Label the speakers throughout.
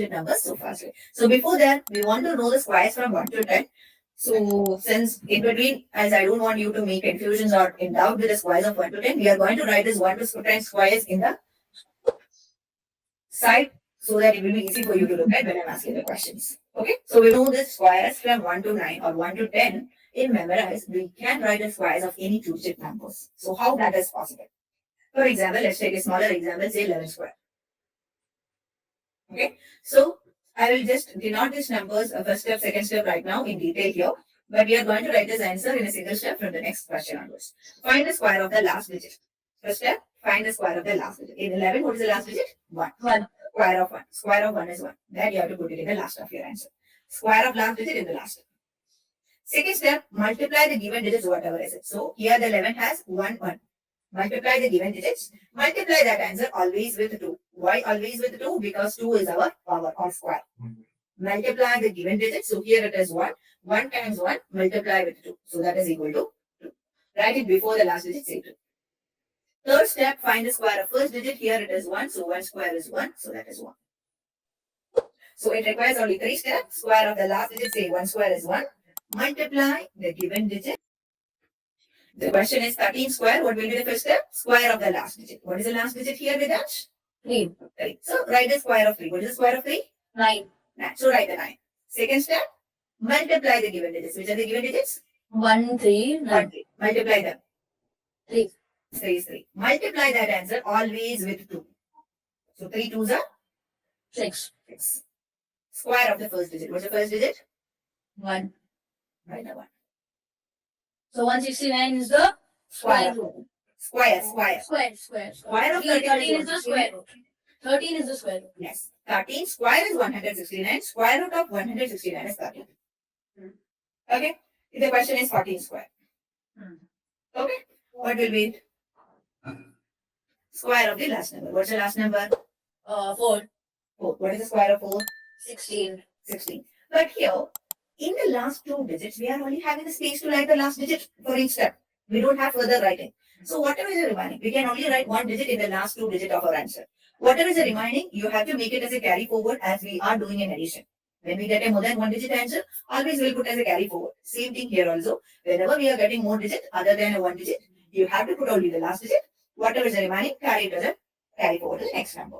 Speaker 1: two-digit numbers so fast. So before that, we want to know the squares from 1 to 10. So since in between, as I don't want you to make confusions or in doubt with the squares of 1 to 10, we are going to write this 1 to 10 squares in the side so that it will be easy for you to look at when I'm asking the questions. Okay, so we know the squares from 1 to 9 or 1 to 10 in Memorize. We can write the squares of any two-digit numbers. So how that is possible? For example, let's take a smaller example, say 11 square. Okay, so I will just denote these numbers, first step, second step right now in detail here. But we are going to write this answer in a single step from the next question onwards. Find the square of the last digit. First step, find the square of the last digit. In 11, what is the last digit? 1.
Speaker 2: 1.
Speaker 1: Square of 1. Square of 1 is 1. That you have to put it in the last of your answer. Square of last digit in the last. Second step, multiply the given digits, whatever is it. So here the 11 has 1, 1. Multiply the given digits. Multiply that answer always with 2. Why always with 2? Because 2 is our power or square. Multiply the given digits. So here it is 1. 1 times 1, multiply with 2. So that is equal to 2. Write it before the last digit, say 2. Third step, find the square of first digit. Here it is 1. So 1 square is 1. So that is 1. So it requires only 3 steps. Square of the last digit, say 1 square is 1. Multiply the given digit. The question is 13 square. What will be the first step? Square of the last digit. What is the last digit here, Vidash?
Speaker 2: 3.
Speaker 1: 3. So write the square of 3. What is the square of 3?
Speaker 2: 9.
Speaker 1: 9. So write the 9. Second step, multiply the given digits. Which are the given digits?
Speaker 2: 1, 3, 9.
Speaker 1: 1, 3. Multiply them.
Speaker 2: 3.
Speaker 1: 3 is 3. Multiply that answer always with 2. So 3 2s are
Speaker 2: 6.
Speaker 1: 6. Square of the first digit. What's the first digit?
Speaker 2: 1.
Speaker 1: Write the 1.
Speaker 2: So 169 is the square root.
Speaker 1: Square.
Speaker 2: Square of 13 is the square root. 13 is the square root.
Speaker 1: Yes. 13 square is 169. Square root of 169 is 13. Okay. The question is 14 square. Okay. What will be it? Square of the last number. What's the last number?
Speaker 2: 4.
Speaker 1: 4. What is the square of 4?
Speaker 2: 16.
Speaker 1: 16. But here, in the last two digits, we are only having the space to write the last digit for each step. We don't have further writing. So whatever is the remaining, we can only write one digit in the last two digits of our answer. Whatever is the remaining, you have to make it as a carry forward as we are doing in addition. When we get a more than one digit answer, always we'll put as a carry forward. Same thing here also. Whenever we are getting more digit other than a one digit, you have to put only the last digit. Whatever is the remaining, carry it as a carry forward to the next number.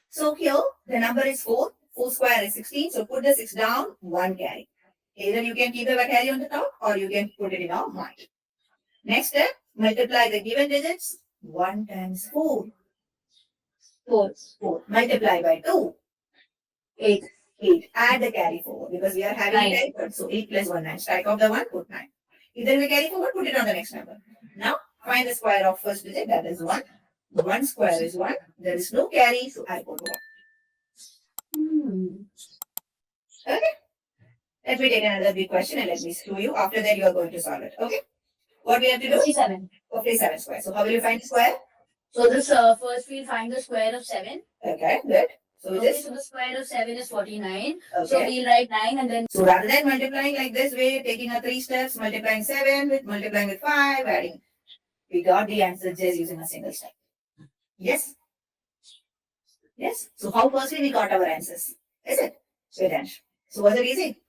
Speaker 1: So here, the number is 4. 4 square is 16. So put the 6 down, 1 carry. Either you can keep the carry on the top or you can put it in our mind. Next step, multiply the given digits. 1 times 4.
Speaker 2: 4.
Speaker 1: 4. Multiply by 2.
Speaker 2: 8.
Speaker 1: 8. Add the carry forward because we are having a
Speaker 2: 9.
Speaker 1: carry forward. So 8 plus 1, 9. Strike off the 1, put 9. Either we carry forward, put it on the next number. Now, find the square of first digit, that is 1. 1 square is 1. There is no carry, so I put 1. Okay. Let me take another big question and let me show you. After that, you are going to solve it. Okay. What we have to do?
Speaker 2: 57.
Speaker 1: 57 square. So how will you find the square?
Speaker 2: So this first we'll find the square of 7.
Speaker 1: Okay, good. So
Speaker 2: Okay,
Speaker 1: this.
Speaker 2: so the square of 7 is 49.
Speaker 1: Okay.
Speaker 2: So we'll write 9 and then.
Speaker 1: So rather than multiplying like this way, taking a 3 steps, multiplying 7 with multiplying with 5, adding, we got the answer just using a single step. Yes. Yes. So how firstly we got our answers? Is it? Vedansh. So was it easy?